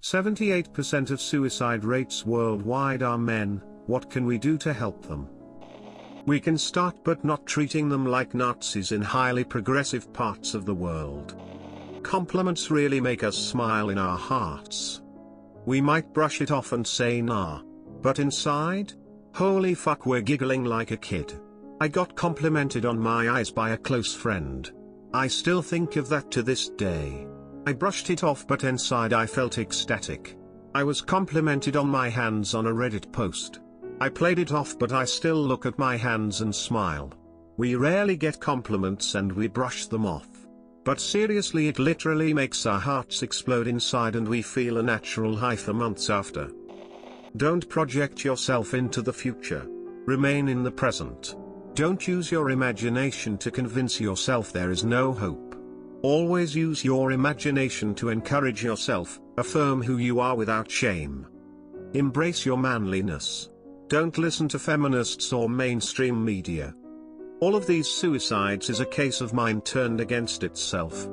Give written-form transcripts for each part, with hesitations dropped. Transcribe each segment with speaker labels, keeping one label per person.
Speaker 1: 78% of suicide rates worldwide are men. What can we do to help them? We can start but not treating them like Nazis in highly progressive parts of the world. Compliments really make us smile in our hearts. We might brush it off and say nah. But inside? Holy fuck, we're giggling like a kid. I got complimented on my eyes by a close friend. I still think of that to this day. I brushed it off but inside I felt ecstatic. I was complimented on my hands on a Reddit post. I played it off but I still look at my hands and smile. We rarely get compliments and we brush them off. But seriously, it literally makes our hearts explode inside and we feel a natural high for months after. Don't project yourself into the future. Remain in the present. Don't use your imagination to convince yourself there is no hope. Always use your imagination to encourage yourself, affirm who you are without shame. Embrace your manliness. Don't listen to feminists or mainstream media. All of these suicides is a case of mind turned against itself.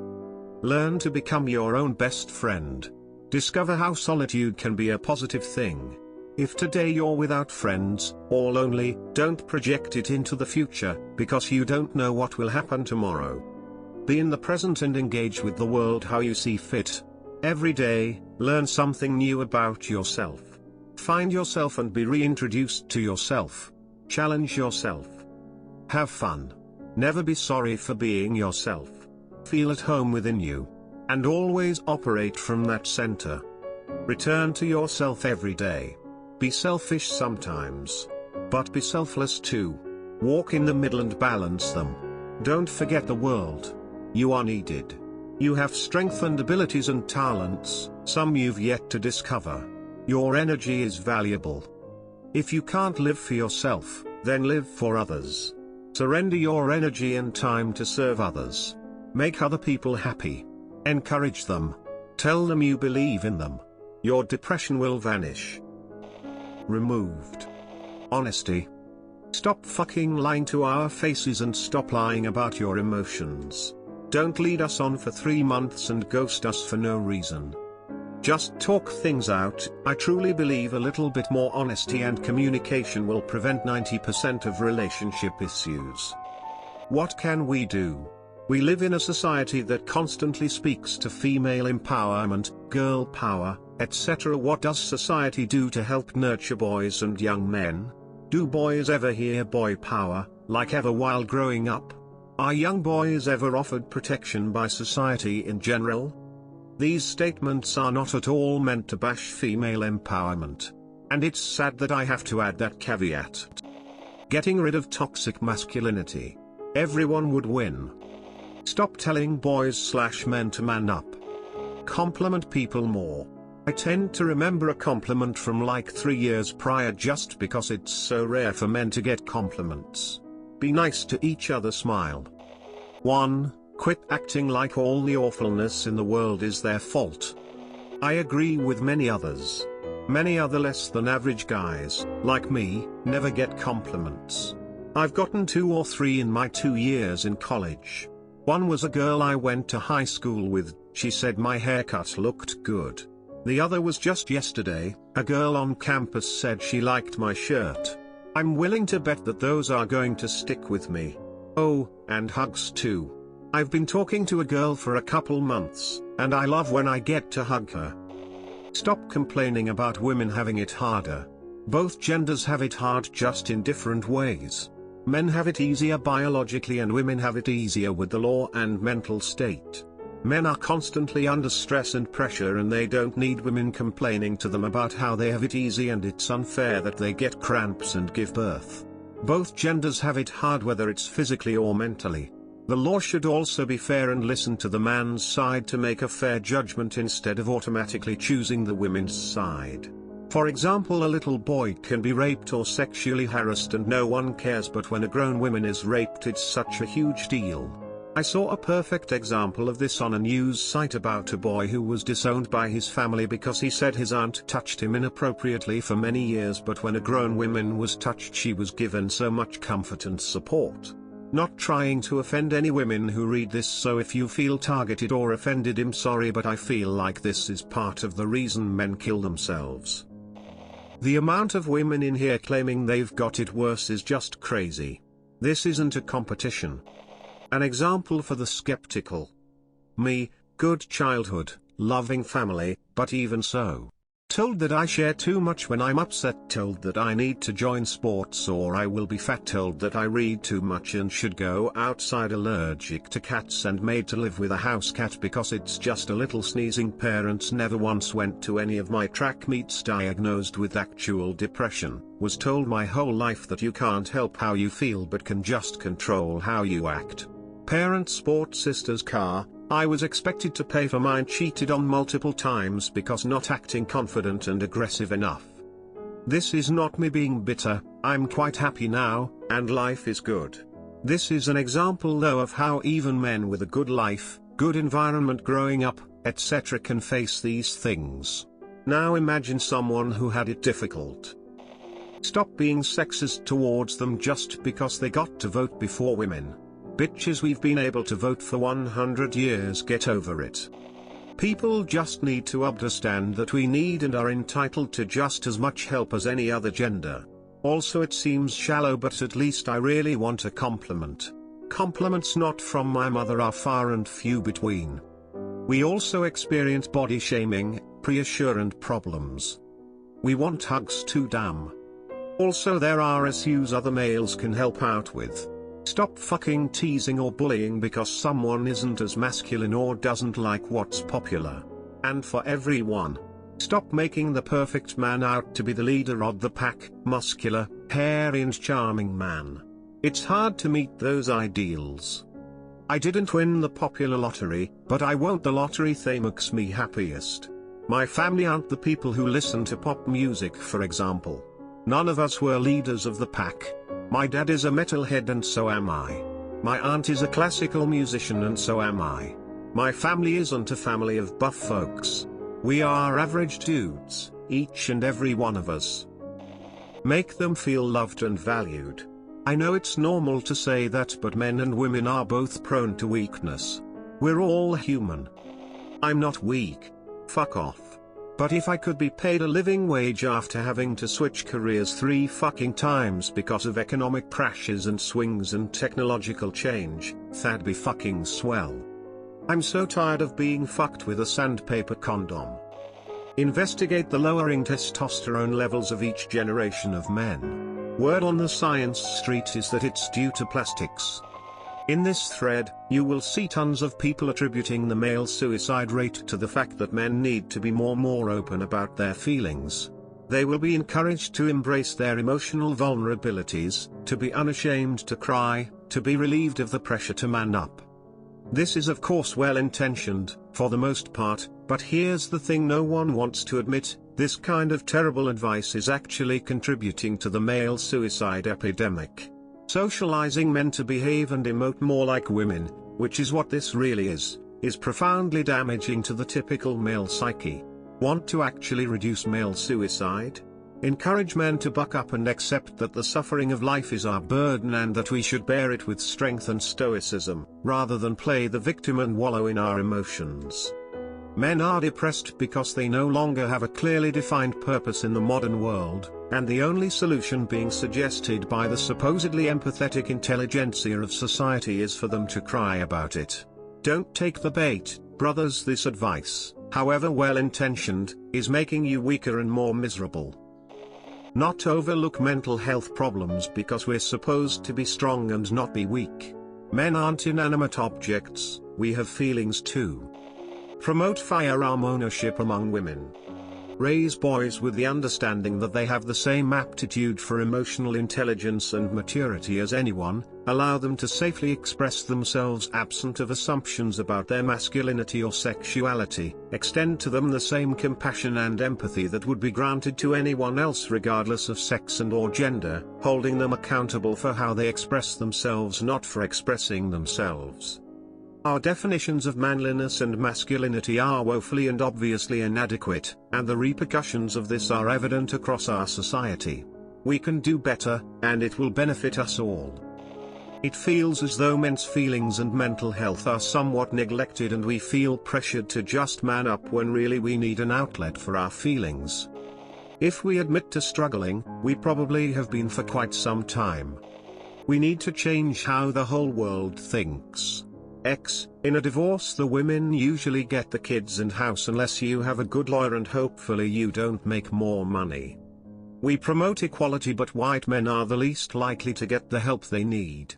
Speaker 1: Learn to become your own best friend. Discover how solitude can be a positive thing. If today you're without friends, or lonely, don't project it into the future, because you don't know what will happen tomorrow. Be in the present and engage with the world how you see fit. Every day, learn something new about yourself. Find yourself and be reintroduced to yourself. Challenge yourself. Have fun. Never be sorry for being yourself. Feel at home within you. And always operate from that center. Return to yourself every day. Be selfish sometimes. But be selfless too. Walk in the middle and balance them. Don't forget the world. You are needed. You have strength and abilities and talents, some you've yet to discover. Your energy is valuable. If you can't live for yourself, then live for others. Surrender your energy and time to serve others. Make other people happy. Encourage them. Tell them you believe in them. Your depression will vanish. Removed. Honesty. Stop fucking lying to our faces and stop lying about your emotions. Don't lead us on for 3 months and ghost us for no reason. Just talk things out. I truly believe a little bit more honesty and communication will prevent 90% of relationship issues. What can we do? We live in a society that constantly speaks to female empowerment, girl power, etc. What does society do to help nurture boys and young men? Do boys ever hear boy power, like ever while growing up? Are young boys ever offered protection by society in general? These statements are not at all meant to bash female empowerment. And it's sad that I have to add that caveat. Getting rid of toxic masculinity. Everyone would win. Stop telling boys/men to man up. Compliment people more. I tend to remember a compliment from like 3 years prior just because it's so rare for men to get compliments. Be nice to each other. Smile. 1. Quit acting like all the awfulness in the world is their fault. I agree with many others. Many other less than average guys, like me, never get compliments. I've gotten 2 or 3 in my 2 years in college. One was a girl I went to high school with. She said my haircut looked good. The other was just yesterday, a girl on campus said she liked my shirt. I'm willing to bet that those are going to stick with me. Oh, and hugs too. I've been talking to a girl for a couple months, and I love when I get to hug her. Stop complaining about women having it harder. Both genders have it hard, just in different ways. Men have it easier biologically and women have it easier with the law and mental state. Men are constantly under stress and pressure and they don't need women complaining to them about how they have it easy, and it's unfair that they get cramps and give birth. Both genders have it hard, whether it's physically or mentally. The law should also be fair and listen to the man's side to make a fair judgment instead of automatically choosing the women's side. For example, a little boy can be raped or sexually harassed and no one cares, but when a grown woman is raped it's such a huge deal. I saw a perfect example of this on a news site about a boy who was disowned by his family because he said his aunt touched him inappropriately for many years, but when a grown woman was touched she was given so much comfort and support. Not trying to offend any women who read this, so if you feel targeted or offended, I'm sorry, but I feel like this is part of the reason men kill themselves. The amount of women in here claiming they've got it worse is just crazy. This isn't a competition. An example for the skeptical. Me, good childhood, loving family, but even so. Told that I share too much when I'm upset, told that I need to join sports or I will be fat, told that I read too much and should go outside, allergic to cats and made to live with a house cat because it's just a little sneezing. Parents never once went to any of my track meets, diagnosed with actual depression, was told my whole life that you can't help how you feel but can just control how you act. Parents bought sister's car, I was expected to pay for mine, cheated on multiple times because not acting confident and aggressive enough. This is not me being bitter, I'm quite happy now, and life is good. This is an example though of how even men with a good life, good environment growing up, etc. can face these things. Now imagine someone who had it difficult. Stop being sexist towards them just because they got to vote before women. Bitches, we've been able to vote for 100 years, get over it. People just need to understand that we need and are entitled to just as much help as any other gender. Also, it seems shallow, but at least I really want a compliment. Compliments not from my mother are far and few between. We also experience body shaming, pressure and problems. We want hugs too, damn. Also, there are issues other males can help out with. Stop fucking teasing or bullying because someone isn't as masculine or doesn't like what's popular. And for everyone, stop making the perfect man out to be the leader of the pack, muscular, hairy and charming man. It's hard to meet those ideals. I didn't win the popular lottery, but I won't. The lottery that makes me happiest. My family aren't the people who listen to pop music, for example. None of us were leaders of the pack. My dad is a metalhead and so am I. My aunt is a classical musician and so am I. My family isn't a family of buff folks. We are average dudes, each and every one of us. Make them feel loved and valued. I know it's normal to say that, but men and women are both prone to weakness. We're all human. I'm not weak. Fuck off. But if I could be paid a living wage after having to switch careers 3 fucking times because of economic crashes and swings and technological change, that'd be fucking swell. I'm so tired of being fucked with a sandpaper condom. Investigate the lowering testosterone levels of each generation of men. Word on the science street is that it's due to plastics. In this thread, you will see tons of people attributing the male suicide rate to the fact that men need to be more open about their feelings. They will be encouraged to embrace their emotional vulnerabilities, to be unashamed to cry, to be relieved of the pressure to man up. This is of course well-intentioned, for the most part, but here's the thing no one wants to admit: this kind of terrible advice is actually contributing to the male suicide epidemic. Socializing men to behave and emote more like women, which is what this really is profoundly damaging to the typical male psyche. Want to actually reduce male suicide? Encourage men to buck up and accept that the suffering of life is our burden and that we should bear it with strength and stoicism, rather than play the victim and wallow in our emotions. Men are depressed because they no longer have a clearly defined purpose in the modern world, and the only solution being suggested by the supposedly empathetic intelligentsia of society is for them to cry about it. Don't take the bait, brothers. This advice, however well-intentioned, is making you weaker and more miserable. Not overlook mental health problems because we're supposed to be strong and not be weak. Men aren't inanimate objects, we have feelings too. Promote firearm ownership among women. Raise boys with the understanding that they have the same aptitude for emotional intelligence and maturity as anyone, allow them to safely express themselves absent of assumptions about their masculinity or sexuality, extend to them the same compassion and empathy that would be granted to anyone else regardless of sex and/or gender, holding them accountable for how they express themselves, not for expressing themselves. Our definitions of manliness and masculinity are woefully and obviously inadequate, and the repercussions of this are evident across our society. We can do better, and it will benefit us all. It feels as though men's feelings and mental health are somewhat neglected, and we feel pressured to just man up when really we need an outlet for our feelings. If we admit to struggling, we probably have been for quite some time. We need to change how the whole world thinks. In a divorce, the women usually get the kids and house unless you have a good lawyer, and hopefully you don't make more money. We promote equality, but white men are the least likely to get the help they need.